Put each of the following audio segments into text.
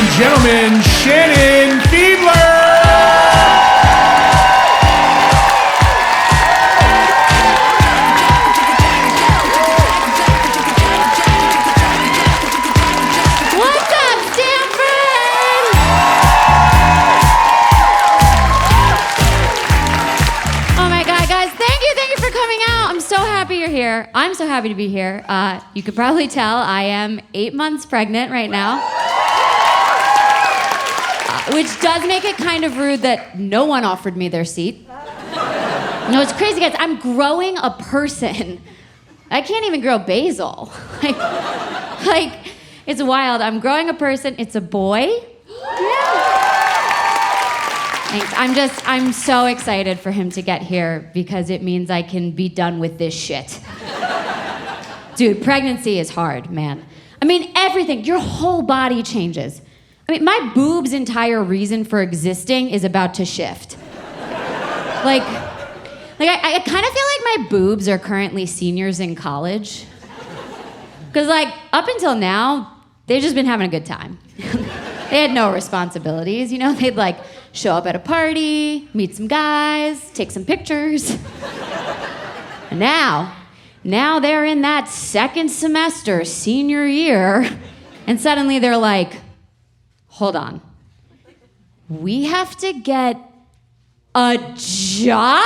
and gentlemen, Shannon Fiedler! What's up, Stamford? Oh my God, guys, thank you for coming out. I'm so happy you're here. I'm so happy to be here. You could probably tell I am 8 months pregnant right now. Which does make it kind of rude that no one offered me their seat. No, it's crazy, guys. I'm growing a person. I can't even grow basil. Like, it's wild. I'm growing a person. It's a boy. Yeah. Thanks. I'm so excited for him to get here because it means I can be done with this shit. Dude, pregnancy is hard, man. I mean, everything. Your whole body changes. I mean, my boob's entire reason for existing is about to shift. Like I kind of feel like my boobs are currently seniors in college. Because, like, up until now, they've just been having a good time. They had no responsibilities, you know? They'd, like, show up at a party, meet some guys, take some pictures. And now they're in that second semester, senior year, and suddenly they're like, hold on. We have to get a job?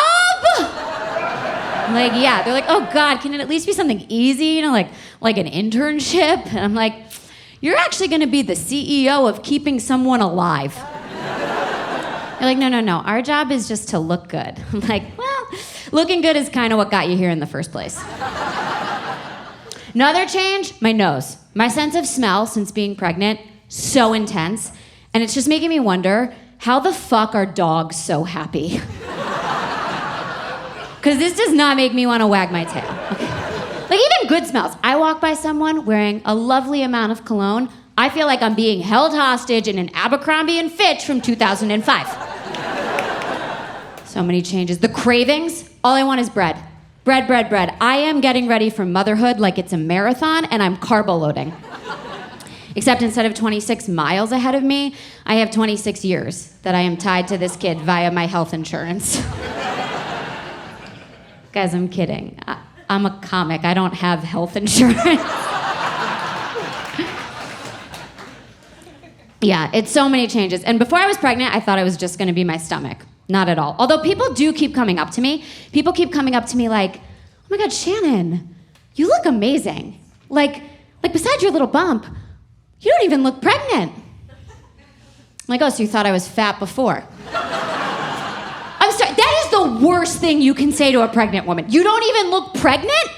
Like, yeah. They're like, oh God, can it at least be something easy? You know, like an internship? And I'm like, you're actually gonna be the CEO of keeping someone alive. They're like, no. Our job is just to look good. I'm like, well, looking good is kind of what got you here in the first place. Another change, my nose. My sense of smell since being pregnant, so intense, and it's just making me wonder, how the fuck are dogs so happy? Because this does not make me want to wag my tail. Okay. Like, even good smells. I walk by someone wearing a lovely amount of cologne, I feel like I'm being held hostage in an Abercrombie & Fitch from 2005. So many changes. The cravings, all I want is bread. Bread. I am getting ready for motherhood like it's a marathon, and I'm carbo loading. Except instead of 26 miles ahead of me, I have 26 years that I am tied to this kid via my health insurance. Guys, I'm kidding. I'm a comic. I don't have health insurance. Yeah, it's so many changes. And before I was pregnant, I thought it was just going to be my stomach. Not at all. Although people do keep coming up to me. People keep coming up to me like, oh my God, Shannon, you look amazing. Like besides your little bump, you don't even look pregnant. I'm like, oh, so you thought I was fat before? I'm sorry, that is the worst thing you can say to a pregnant woman. You don't even look pregnant?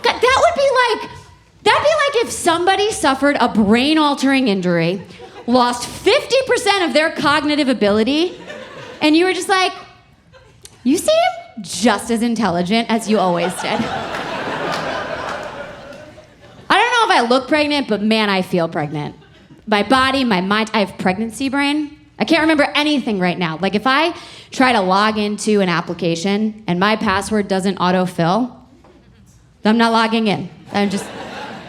God, that'd be like if somebody suffered a brain-altering injury, lost 50% of their cognitive ability, and you were just like, you seem just as intelligent as you always did. I don't know if I look pregnant, but man, I feel pregnant. My body, my mind, I have pregnancy brain. I can't remember anything right now. Like, if I try to log into an application and my password doesn't autofill, I'm not logging in. Because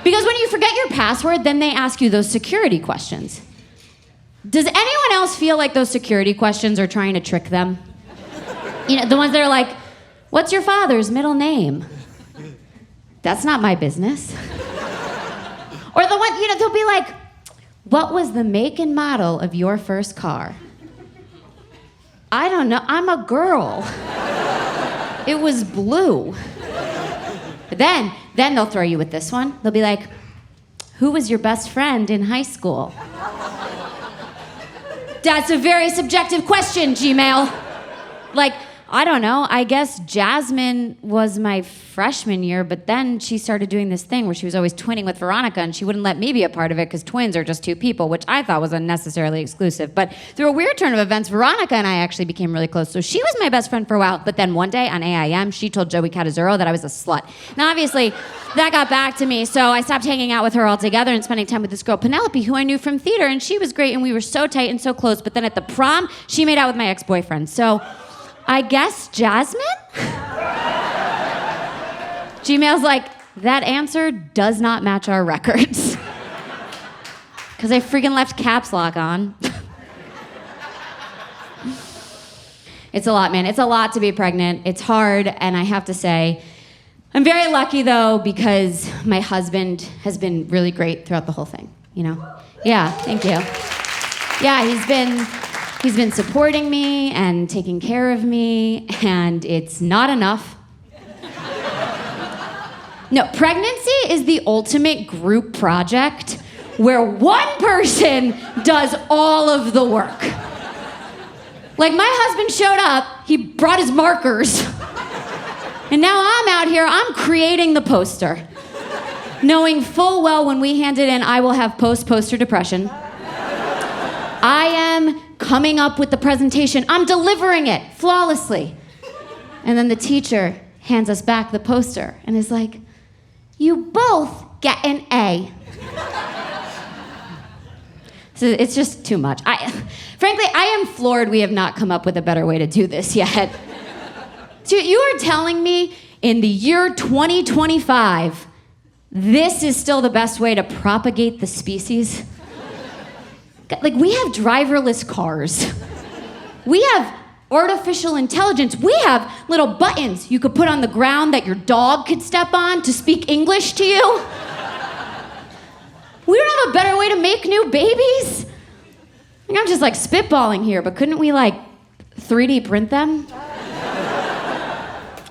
when you forget your password, then they ask you those security questions. Does anyone else feel like those security questions are trying to trick them? You know, the ones that are like, what's your father's middle name? That's not my business. Or the one, you know, they'll be like, what was the make and model of your first car? I don't know, I'm a girl. It was blue. But then they'll throw you with this one. They'll be like, who was your best friend in high school? That's a very subjective question, Gmail. Like, I don't know, I guess Jasmine was my freshman year, but then she started doing this thing where she was always twinning with Veronica, and she wouldn't let me be a part of it because twins are just two people, which I thought was unnecessarily exclusive. But through a weird turn of events, Veronica and I actually became really close. So she was my best friend for a while, but then one day on AIM, she told Joey Catazuro that I was a slut. Now, obviously, that got back to me, so I stopped hanging out with her altogether and spending time with this girl, Penelope, who I knew from theater, and she was great, and we were so tight and so close, but then at the prom, she made out with my ex-boyfriend. So I guess Jasmine? Gmail's like, that answer does not match our records. Because I freaking left caps lock on. It's a lot, man. It's a lot to be pregnant. It's hard, and I have to say, I'm very lucky, though, because my husband has been really great throughout the whole thing, you know? Yeah, thank you. Yeah, he's been supporting me and taking care of me, and it's not enough. No, pregnancy is the ultimate group project where one person does all of the work. Like, my husband showed up, he brought his markers, and now I'm out here, I'm creating the poster, knowing full well when we hand it in, I will have poster depression. I am coming up with the presentation, I'm delivering it flawlessly. And then the teacher hands us back the poster and is like, you both get an A. So it's just too much. Frankly, I am floored we have not come up with a better way to do this yet. So you are telling me in the year 2025, this is still the best way to propagate the species? Like, we have driverless cars. We have artificial intelligence. We have little buttons you could put on the ground that your dog could step on to speak English to you. We don't have a better way to make new babies? I'm just like spitballing here, but couldn't we like 3D print them?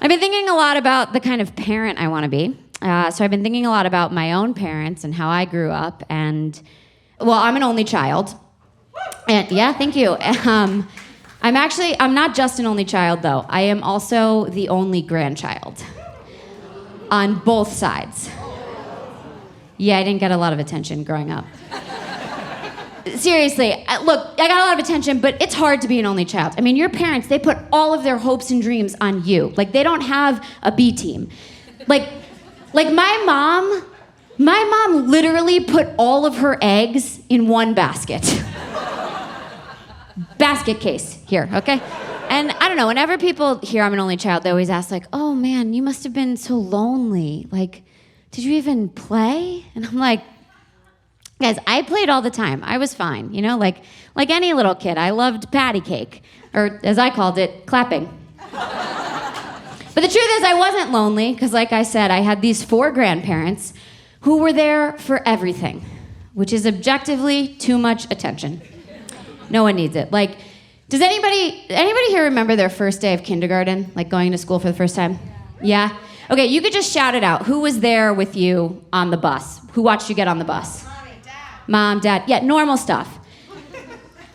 I've been thinking a lot about the kind of parent I want to be. So I've been thinking a lot about my own parents and how I grew up. And, well, I'm an only child. And yeah, thank you. I'm not just an only child, though. I am also the only grandchild on both sides. Yeah, I didn't get a lot of attention growing up. Seriously, look, I got a lot of attention, but it's hard to be an only child. I mean, your parents, they put all of their hopes and dreams on you. Like, they don't have a B team. Like my mom literally put all of her eggs in one basket. Basket case here, okay? And I don't know, whenever people hear I'm an only child, they always ask, like, oh man, you must have been so lonely. Like, did you even play? And I'm like, guys, I played all the time. I was fine, you know, like any little kid. I loved patty cake, or as I called it, clapping. But the truth is I wasn't lonely, because like I said, I had these 4 grandparents who were there for everything, which is objectively too much attention. No one needs it. Like, does anybody here remember their first day of kindergarten? Like going to school for the first time? Yeah? Okay, you could just shout it out. Who was there with you on the bus? Who watched you get on the bus? Mommy, Dad. Mom, Dad. Yeah, normal stuff.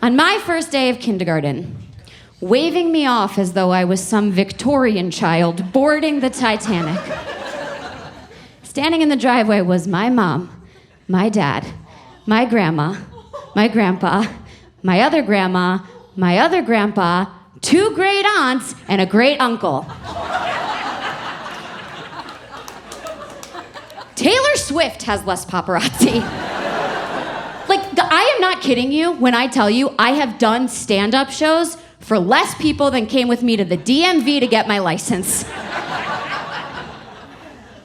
On my first day of kindergarten, waving me off as though I was some Victorian child boarding the Titanic, standing in the driveway was my mom, my dad, my grandma, my grandpa, my other grandma, my other grandpa, 2 great aunts, and a great uncle. Taylor Swift has less paparazzi. Like, I am not kidding you when I tell you I have done stand-up shows for less people than came with me to the DMV to get my license.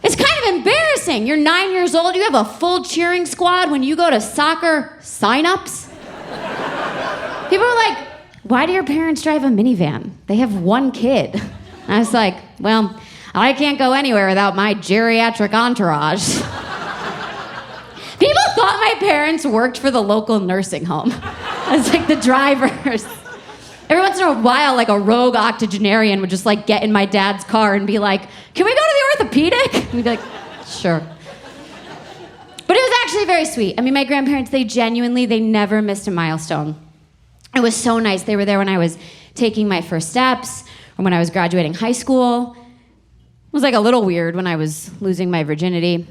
It's kind of embarrassing. You're 9 years old, you have a full cheering squad when you go to soccer sign-ups. People are like, why do your parents drive a minivan? They have 1 kid. And I was like, well, I can't go anywhere without my geriatric entourage. People thought my parents worked for the local nursing home. As like the drivers. Every once in a while, like a rogue octogenarian would just like get in my dad's car and be like, can we go to the orthopedic? And we'd be like, sure. But it was actually very sweet. I mean, my grandparents, they never missed a milestone. It was so nice. They were there when I was taking my first steps or when I was graduating high school. It was like a little weird when I was losing my virginity.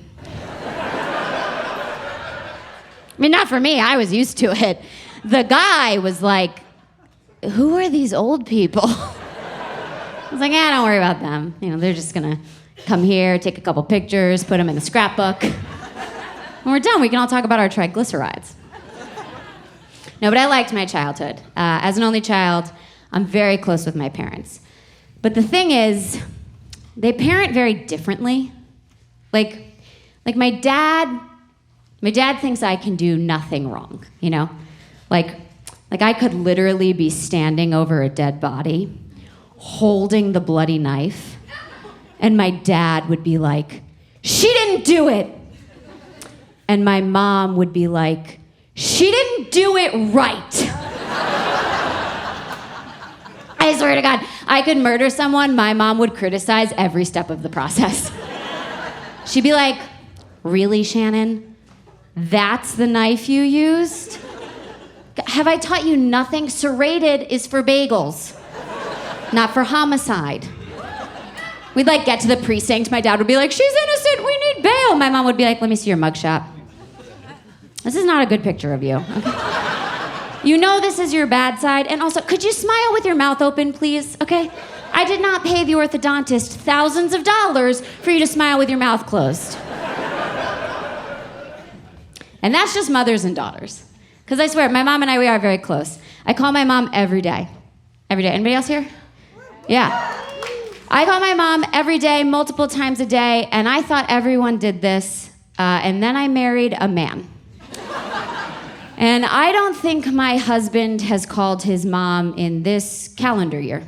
I mean, not for me. I was used to it. The guy was like, who are these old people? I was like, don't worry about them. You know, they're just gonna come here, take a couple pictures, put them in the scrapbook. When we're done, we can all talk about our triglycerides. No, but I liked my childhood. As an only child, I'm very close with my parents. But the thing is, they parent very differently. Like my dad My dad thinks I can do nothing wrong, you know? Like I could literally be standing over a dead body, holding the bloody knife, and my dad would be like, "She didn't do it!" And my mom would be like, "She didn't do it right!" I swear to God, I could murder someone, my mom would criticize every step of the process. She'd be like, "Really, Shannon? That's the knife you used? Have I taught you nothing? Serrated is for bagels, not for homicide." We'd get to the precinct, my dad would be like, "She's innocent, we need bail." My mom would be like, "Let me see your mugshot. This is not a good picture of you. Okay? You know this is your bad side, and also, could you smile with your mouth open, please, okay? I did not pay the orthodontist thousands of dollars for you to smile with your mouth closed." And that's just mothers and daughters. Because I swear, my mom and I, we are very close. I call my mom every day. Every day. Anybody else here? Yeah. I call my mom every day, multiple times a day, and I thought everyone did this, and then I married a man. And I don't think my husband has called his mom in this calendar year.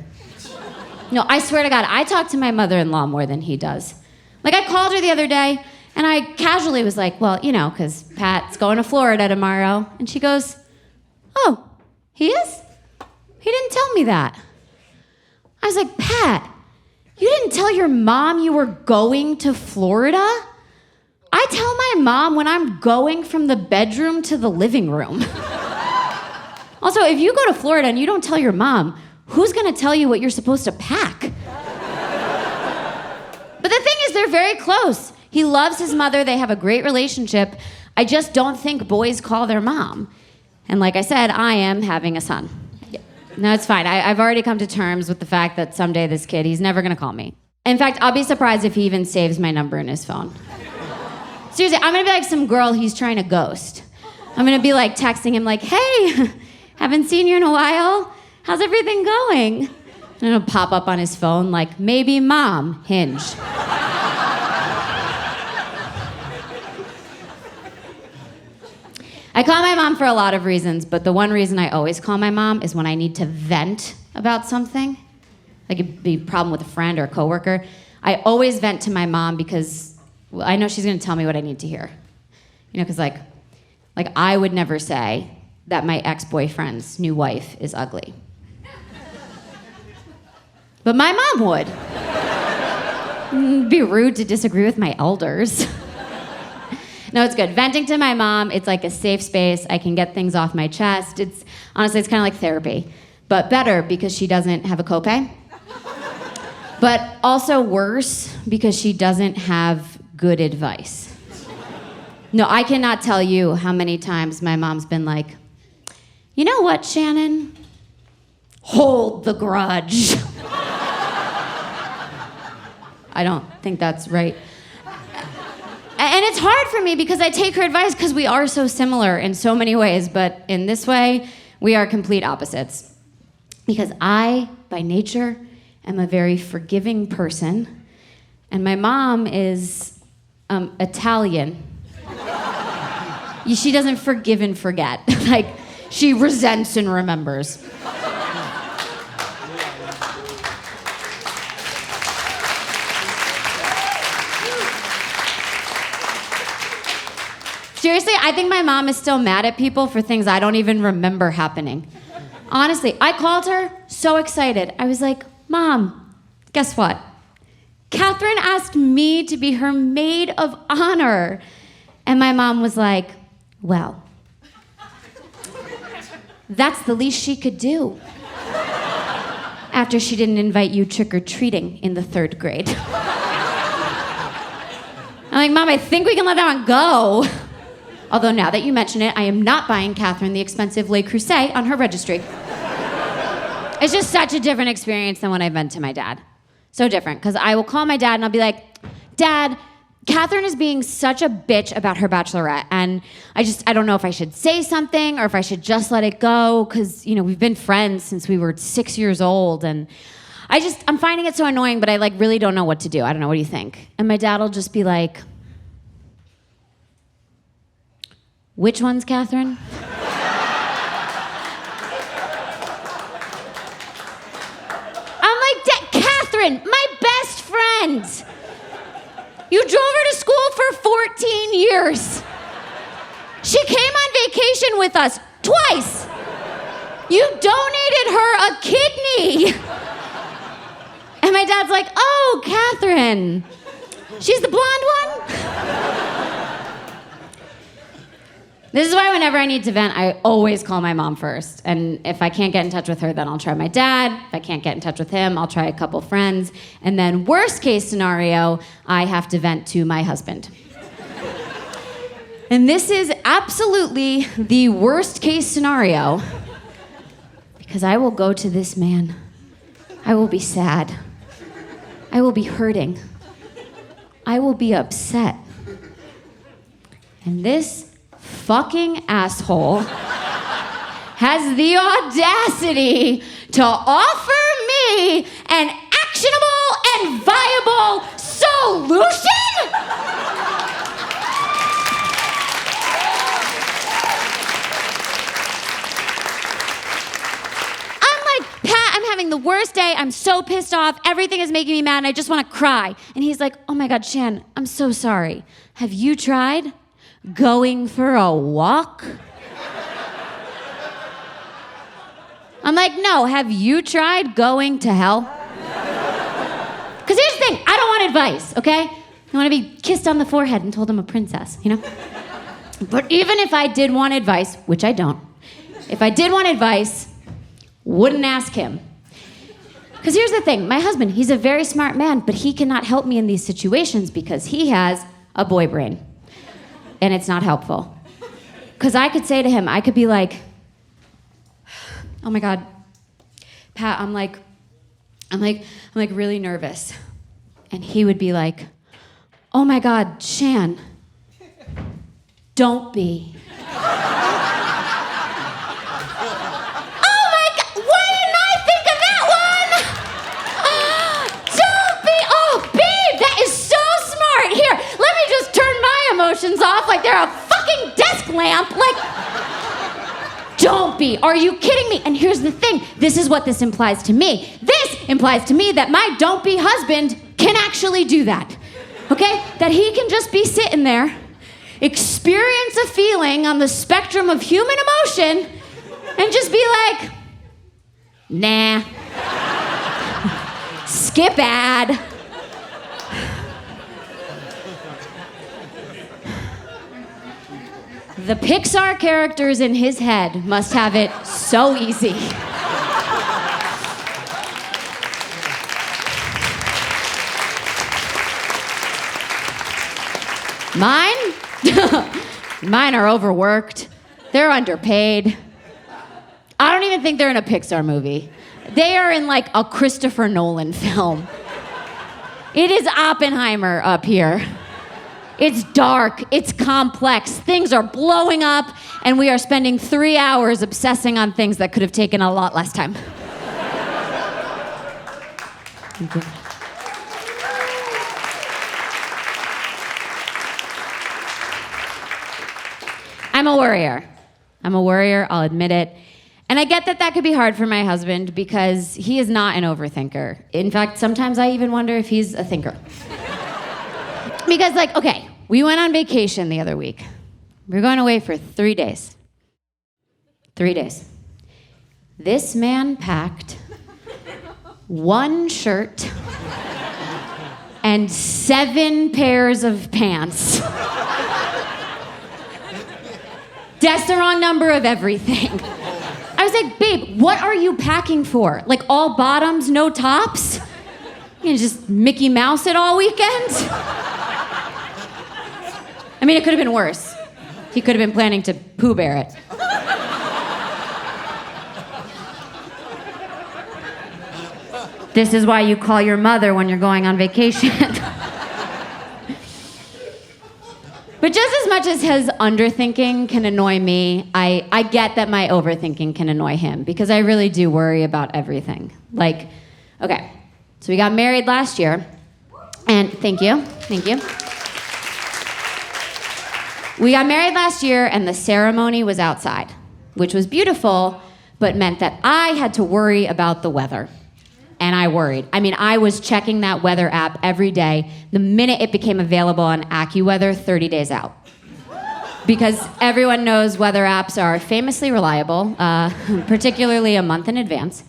No, I swear to God, I talk to my mother-in-law more than he does. I called her the other day, and I casually was like, "Well, you know, because Pat's going to Florida tomorrow." And she goes, "Oh, he is? He didn't tell me that." I was like, "Pat, you didn't tell your mom you were going to Florida? I tell my mom when I'm going from the bedroom to the living room." Also, if you go to Florida and you don't tell your mom, who's gonna tell you what you're supposed to pack? But the thing is, they're very close. He loves his mother, they have a great relationship. I just don't think boys call their mom. And like I said, I am having a son. Yeah. No, it's fine. I've already come to terms with the fact that someday this kid, he's never gonna call me. In fact, I'll be surprised if he even saves my number in his phone. Seriously, I'm gonna be like some girl he's trying to ghost. I'm gonna be texting him "Hey, haven't seen you in a while. How's everything going?" And it'll pop up on his phone "Maybe mom, Hinge." I call my mom for a lot of reasons, but the one reason I always call my mom is when I need to vent about something. It'd be a problem with a friend or a coworker. I always vent to my mom because I know she's gonna tell me what I need to hear. You know, because I would never say that my ex-boyfriend's new wife is ugly. But my mom would. It'd be rude to disagree with my elders. No, it's good. Venting to my mom, it's like a safe space. I can get things off my chest. Honestly, it's kind of like therapy, but better because she doesn't have a copay. But also worse because she doesn't have good advice. No, I cannot tell you how many times my mom's been like, "You know what, Shannon? Hold the grudge." I don't think that's right. And it's hard for me because I take her advice because we are so similar in so many ways, but in this way, we are complete opposites. Because I, by nature, am a very forgiving person, and my mom is Italian. She doesn't forgive and forget. She resents and remembers. Seriously, I think my mom is still mad at people for things I don't even remember happening. Honestly, I called her so excited. I was like, "Mom, guess what? Catherine asked me to be her maid of honor." And my mom was like, "Well, that's the least she could do after she didn't invite you trick-or-treating in the 3rd grade." I'm like, "Mom, I think we can let that one go." Although now that you mention it, I am not buying Catherine the expensive Le Creuset on her registry. It's just such a different experience than when I vent to my dad. So different, because I will call my dad and I'll be like, "Dad, Catherine is being such a bitch about her bachelorette, and I don't know if I should say something or if I should just let it go, because, we've been friends since we were 6 years old, and I'm finding it so annoying, but I really don't know what to do. I don't know, what do you think?" And my dad will just be like, which ones, Catherine? I'm like, Catherine, my best friend. You drove her to school for 14 years. She came on vacation with us twice. You donated her a kidney. And my dad's like, oh, Catherine. She's the blonde one? This is why whenever I need to vent, I always call my mom first. And if I can't get in touch with her, then I'll try my dad. If I can't get in touch with him, I'll try a couple friends. And then worst case scenario, I have to vent to my husband. And this is absolutely the worst case scenario because I will go to this man. I will be sad. I will be hurting. I will be upset. And this fucking asshole has the audacity to offer me an actionable and viable solution? I'm like, Pat, I'm having the worst day. I'm so pissed off. Everything is making me mad and I just want to cry. And he's like, oh my God, Shan, I'm so sorry. Have you tried going for a walk? I'm like, no, have you tried going to hell? Because here's the thing, I don't want advice, okay? I want to be kissed on the forehead and told I'm a princess, you know? But even if I did want advice, which I don't, if I did want advice, wouldn't ask him. Because here's the thing, my husband, he's a very smart man, but he cannot help me in these situations because he has a boy brain. And it's not helpful. Because I could say to him, I could be like, oh my God, Pat, I'm like really nervous. And he would be like, oh my God, Shan, don't be. Oh my God, why didn't I think of that one? Don't be, oh babe, that is so smart. Here, let me just turn my emotions off like they're a fucking desk lamp. Like, don't be. Are you kidding me? And here's the thing. This is what this implies to me. This implies to me that my don't be husband can actually do that. Okay? That he can just be sitting there, experience a feeling on the spectrum of human emotion, and just be like, nah. Skip ad. The Pixar characters in his head must have it so easy. Mine? Mine are overworked. They're underpaid. I don't even think they're in a Pixar movie. They are in like a Christopher Nolan film. It is Oppenheimer up here. It's dark, it's complex, things are blowing up, and we are spending 3 hours obsessing on things that could have taken a lot less time. Thank you. I'm a worrier, I'll admit it. And I get that that could be hard for my husband because he is not an overthinker. In fact, sometimes I even wonder if he's a thinker. Because, like, okay, we went on vacation the other week. We were going away for 3 days. 3 days. This man packed 1 shirt and 7 pairs of pants. That's the wrong number of everything. I was like, babe, what are you packing for? Like all bottoms, no tops? You know, just Mickey Mouse it all weekend? I mean, it could have been worse. He could have been planning to Pooh Bear it. This is why you call your mother when you're going on vacation. But just as much as his underthinking can annoy me, I get that my overthinking can annoy him because I really do worry about everything. Like, okay, so we got married last year, and thank you. We got married last year, and the ceremony was outside, which was beautiful, but meant that I had to worry about the weather. And I worried. I mean, I was checking that weather app every day the minute it became available on AccuWeather 30 days out. Because everyone knows weather apps are famously reliable, particularly a month in advance.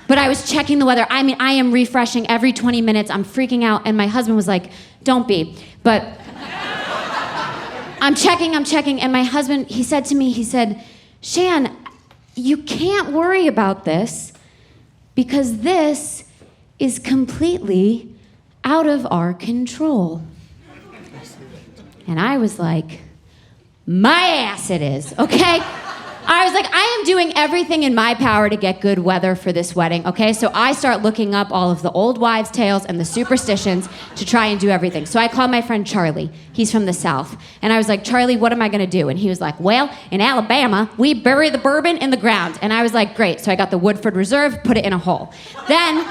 But I was checking the weather. I mean, I am refreshing every 20 minutes. I'm freaking out. And my husband was like, don't be. But I'm checking. And my husband, he said to me, he said, Shan, you can't worry about this because this is completely out of our control. And I was like, my ass it is, okay? I was like, I am doing everything in my power to get good weather for this wedding, okay? So I start looking up all of the old wives' tales and the superstitions to try and do everything. So I called my friend Charlie. He's from the South. And I was like, Charlie, what am I gonna do? And he was like, well, in Alabama, we bury the bourbon in the ground. And I was like, great. So I got the Woodford Reserve, put it in a hole. Then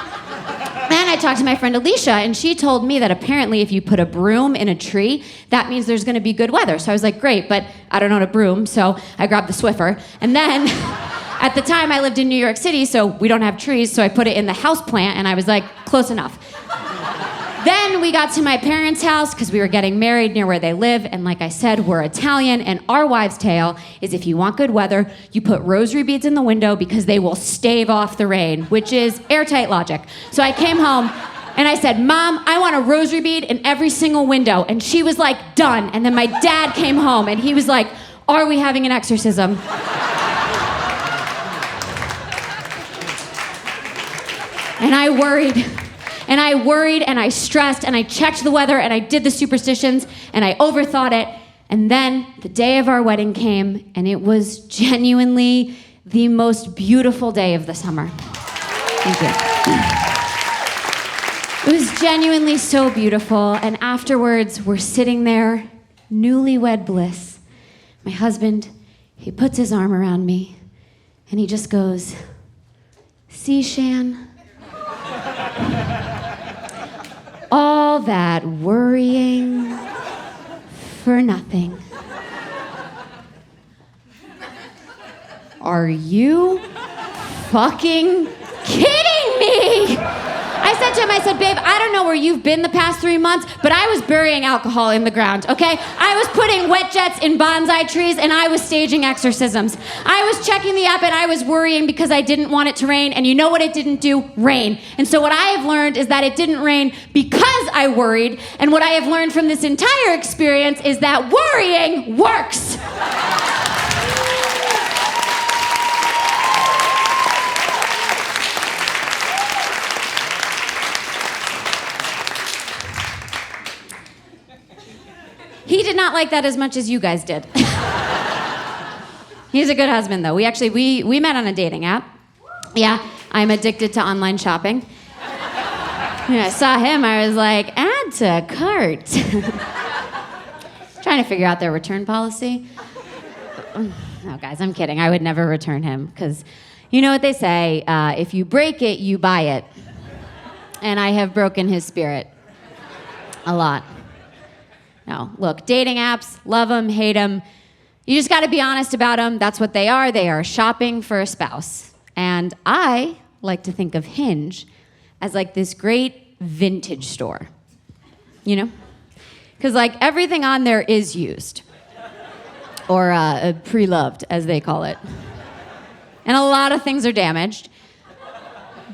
I talked to my friend Alicia, and she told me that apparently if you put a broom in a tree, that means there's gonna be good weather. So I was like, great, but I don't own a broom, so I grabbed the Swiffer. And then, at the time, I lived in New York City, so we don't have trees, so I put it in the houseplant, and I was like, close enough. Then we got to my parents' house, because we were getting married near where they live, and like I said, we're Italian, and our wives' tale is if you want good weather, you put rosary beads in the window because they will stave off the rain, which is airtight logic. So I came home, and I said, Mom, I want a rosary bead in every single window. And she was like, done. And then my dad came home, and he was like, are we having an exorcism? And I worried. And I worried, and I stressed, and I checked the weather, and I did the superstitions, and I overthought it. And then the day of our wedding came, and it was genuinely the most beautiful day of the summer. Thank you. It was genuinely so beautiful, and afterwards, we're sitting there, newlywed bliss. My husband, he puts his arm around me, and he just goes, see, Shan? All that worrying for nothing. Are you fucking kidding me? I said to him, I said, babe, I don't know where you've been the past 3 months, but I was burying alcohol in the ground, okay? I was putting wet jets in bonsai trees, and I was staging exorcisms. I was checking the app, and I was worrying because I didn't want it to rain, and you know what it didn't do? Rain. And so what I have learned is that it didn't rain because I worried, and what I have learned from this entire experience is that worrying works. He did not like that as much as you guys did. He's a good husband, though. We met on a dating app. Yeah, I'm addicted to online shopping. When I saw him, I was like, add to cart. Trying to figure out their return policy. No, guys, I'm kidding. I would never return him, because you know what they say, if you break it, you buy it. And I have broken his spirit. A lot. No, look, dating apps, love them, hate them. You just got to be honest about them. That's what they are. They are shopping for a spouse. And I like to think of Hinge as like this great vintage store, you know? Because like everything on there is used, or pre-loved, as they call it. And a lot of things are damaged.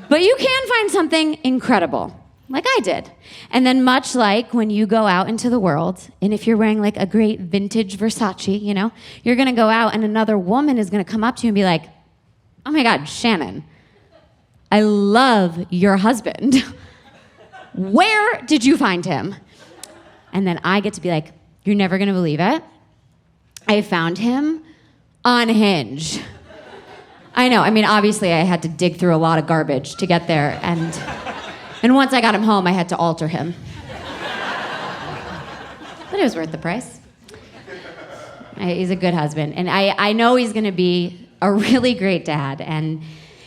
But you can find something incredible. Like I did. And then much like when you go out into the world, and if you're wearing like a great vintage Versace, you know, you're gonna go out and another woman is gonna come up to you and be like, oh my God, Shannon, I love your husband. Where did you find him? And then I get to be like, you're never gonna believe it. I found him on Hinge. I know, I mean, obviously I had to dig through a lot of garbage to get there, and once I got him home, I had to alter him. But it was worth the price. He's a good husband. And I know he's going to be a really great dad. And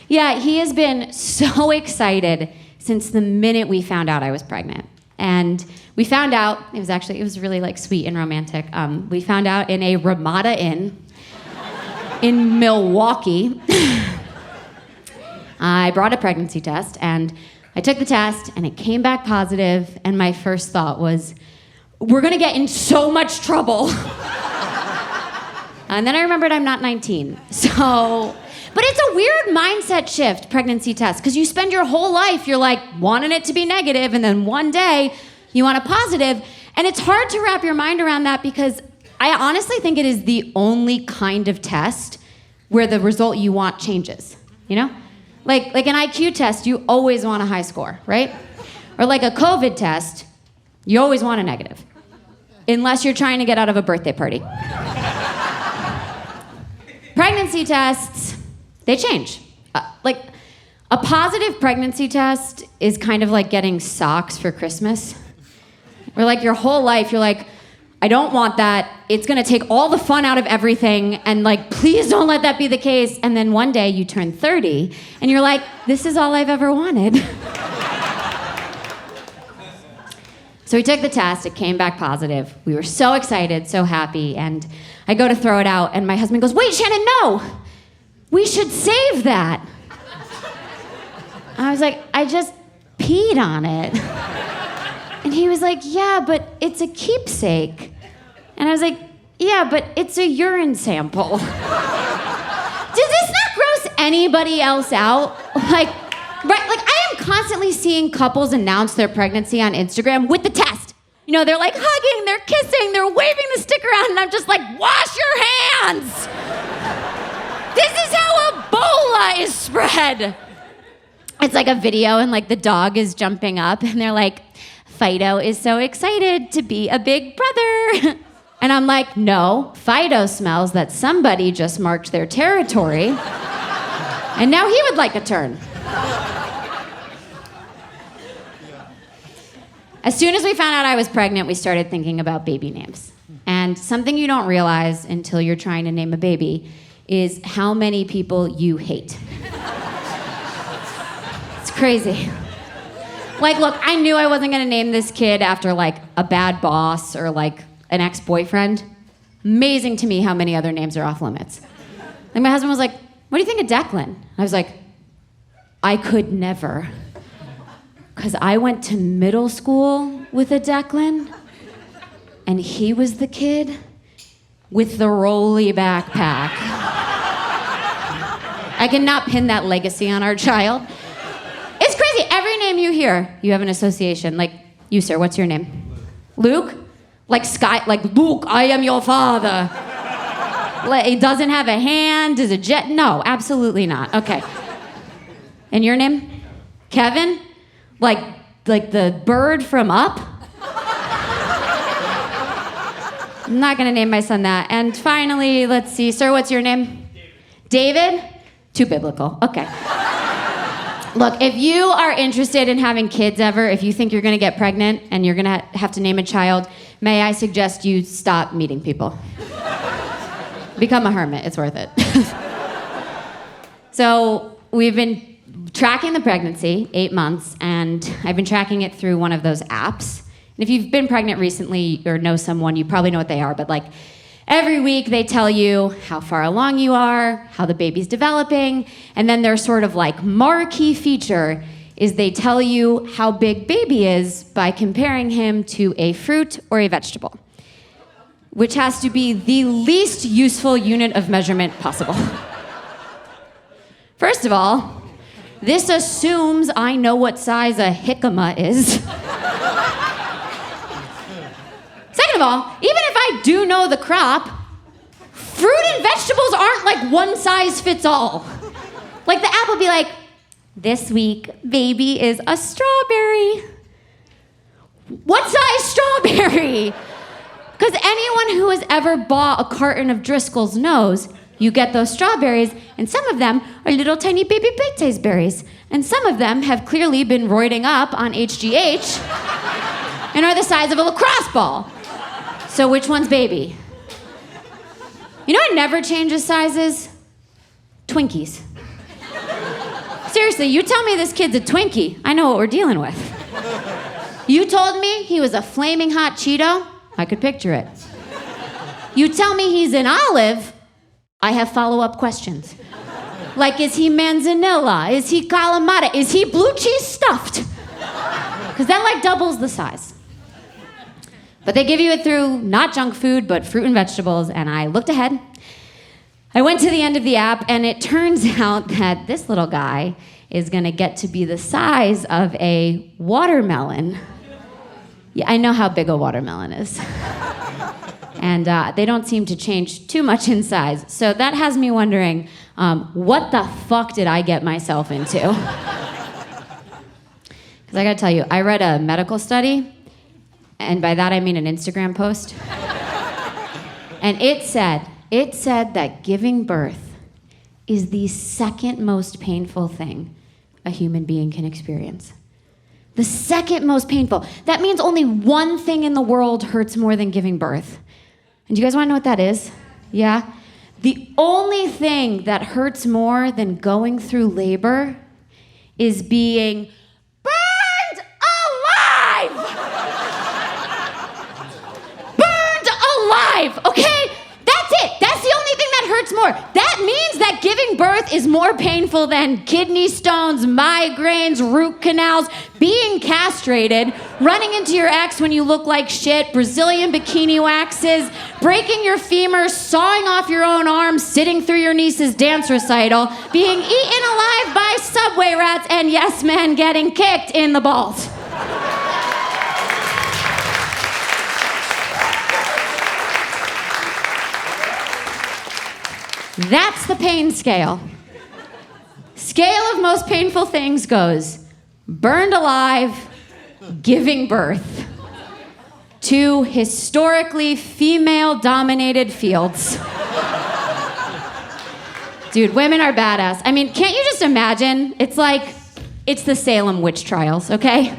yeah, he has been so excited since the minute we found out I was pregnant. and we found out, it was really like sweet and romantic. We found out in a Ramada Inn in Milwaukee. I brought a pregnancy test, and I took the test, and it came back positive, and my first thought was, we're gonna get in so much trouble. And then I remembered I'm not 19, so... But it's a weird mindset shift, pregnancy test, because you spend your whole life, you're like, wanting it to be negative, and then one day, you want a positive, and it's hard to wrap your mind around that because I honestly think it is the only kind of test where the result you want changes, you know? Like an IQ test, you always want a high score, right? Or like a COVID test, you always want a negative. Unless you're trying to get out of a birthday party. Pregnancy tests, they change. Like, a positive pregnancy test is kind of like getting socks for Christmas. Where like your whole life, you're like, I don't want that. It's gonna take all the fun out of everything, and like, please don't let that be the case. And then one day you turn 30, and you're like, this is all I've ever wanted. So we took the test, it came back positive. We were so excited, so happy, and I go to throw it out, and my husband goes, wait, Shannon, no! We should save that. I was like, I just peed on it. And he was like, yeah, but it's a keepsake. And I was like, yeah, but it's a urine sample. Does this not gross anybody else out? Like, right, like I am constantly seeing couples announce their pregnancy on Instagram with the test. You know, they're like hugging, they're kissing, they're waving the stick around, and I'm just like, wash your hands! This is how Ebola is spread. It's like a video, and like the dog is jumping up, and they're like, Fido is so excited to be a big brother. And I'm like, no, Fido smells that somebody just marked their territory, and now he would like a turn. As soon as we found out I was pregnant, we started thinking about baby names. And something you don't realize until you're trying to name a baby is how many people you hate. It's crazy. Like, look, I knew I wasn't gonna name this kid after like a bad boss or like an ex-boyfriend. Amazing to me how many other names are off limits. Like my husband was like, what do you think of Declan? I was like, I could never. Because I went to middle school with a Declan, and he was the kid with the rolly backpack. I cannot pin that legacy on our child. It's crazy. Every name you hear, you have an association. Like, you, sir, what's your name? Luke? Like Luke, I am your father. Like, he doesn't have a hand, is a jet? No, absolutely not. Okay. And your name? Kevin? Like the bird from Up? I'm not gonna name my son that. And finally, let's see, sir, what's your name? David? Too biblical. Okay. Look, if you are interested in having kids ever, if you think you're gonna get pregnant and you're gonna have to name a child, may I suggest you stop meeting people? Become a hermit, it's worth it. So we've been tracking the pregnancy, 8 months, and I've been tracking it through one of those apps. And if you've been pregnant recently or know someone, you probably know what they are, but like every week they tell you how far along you are, how the baby's developing, and then their sort of like marquee feature is they tell you how big baby is by comparing him to a fruit or a vegetable, which has to be the least useful unit of measurement possible. First of all, this assumes I know what size a jicama is. Second of all, even if I do know the crop, fruit and vegetables aren't like one size fits all. Like the app will be like, this week, baby is a strawberry. What size strawberry? Because anyone who has ever bought a carton of Driscoll's knows you get those strawberries, and some of them are little tiny baby big-sized berries, and some of them have clearly been roiding up on HGH and are the size of a lacrosse ball. So which one's baby? You know what never changes sizes? Twinkies. Seriously, you tell me this kid's a Twinkie, I know what we're dealing with. You told me he was a flaming hot Cheeto? I could picture it. You tell me he's an olive? I have follow-up questions. Like, is he manzanilla? Is he calamata? Is he blue cheese stuffed? Because that like doubles the size. But they give you it through not junk food, but fruit and vegetables, and I looked ahead. I went to the end of the app, and it turns out that this little guy is gonna get to be the size of a watermelon. Yeah, I know how big a watermelon is. And they don't seem to change too much in size. So that has me wondering, what the fuck did I get myself into? Because I gotta tell you, I read a medical study, and by that I mean an Instagram post. And it said that giving birth is the second most painful thing a human being can experience. The second most painful. That means only one thing in the world hurts more than giving birth. And do you guys want to know what that is? Yeah? The only thing that hurts more than going through labor is being burned alive! Burned alive, okay? That's it. That's the only thing that hurts more. That means that giving birth is more painful than kidney stones, migraines, root canals, being castrated, running into your ex when you look like shit, Brazilian bikini waxes, breaking your femur, sawing off your own arm, sitting through your niece's dance recital, being eaten alive by subway rats, and yes, man, getting kicked in the balls. That's the pain scale. Scale of most painful things goes burned alive, giving birth to historically female-dominated fields. Dude, women are badass. I mean, can't you just imagine? It's like, it's the Salem witch trials, okay?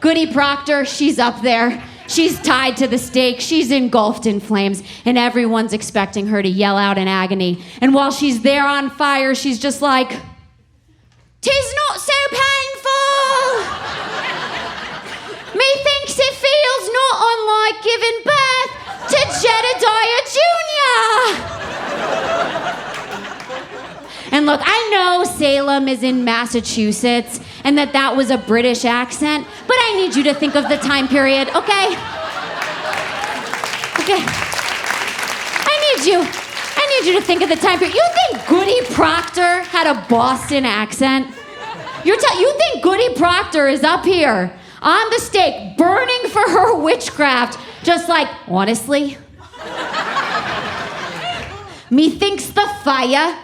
Goody Proctor, she's up there. She's tied to the stake, she's engulfed in flames, and everyone's expecting her to yell out in agony. And while she's there on fire, she's just like, "'Tis not so painful. Methinks it feels not unlike giving birth to Jedediah Jr." And look, I know Salem is in Massachusetts and that was a British accent, but I need you to think of the time period, okay? Okay. I need you to think of the time period. You think Goody Proctor had a Boston accent? You think Goody Proctor is up here on the stake burning for her witchcraft, just like, honestly? Methinks the fire,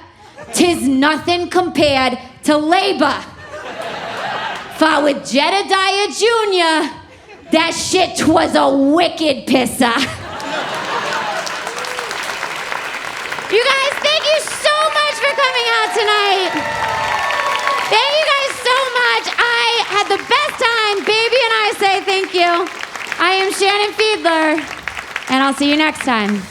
'tis nothing compared to labor. For with Jedediah Jr., that shit was a wicked pisser. You guys, thank you so much for coming out tonight. Thank you guys so much. I had the best time. Baby and I say thank you. I am Shannon Fiedler, and I'll see you next time.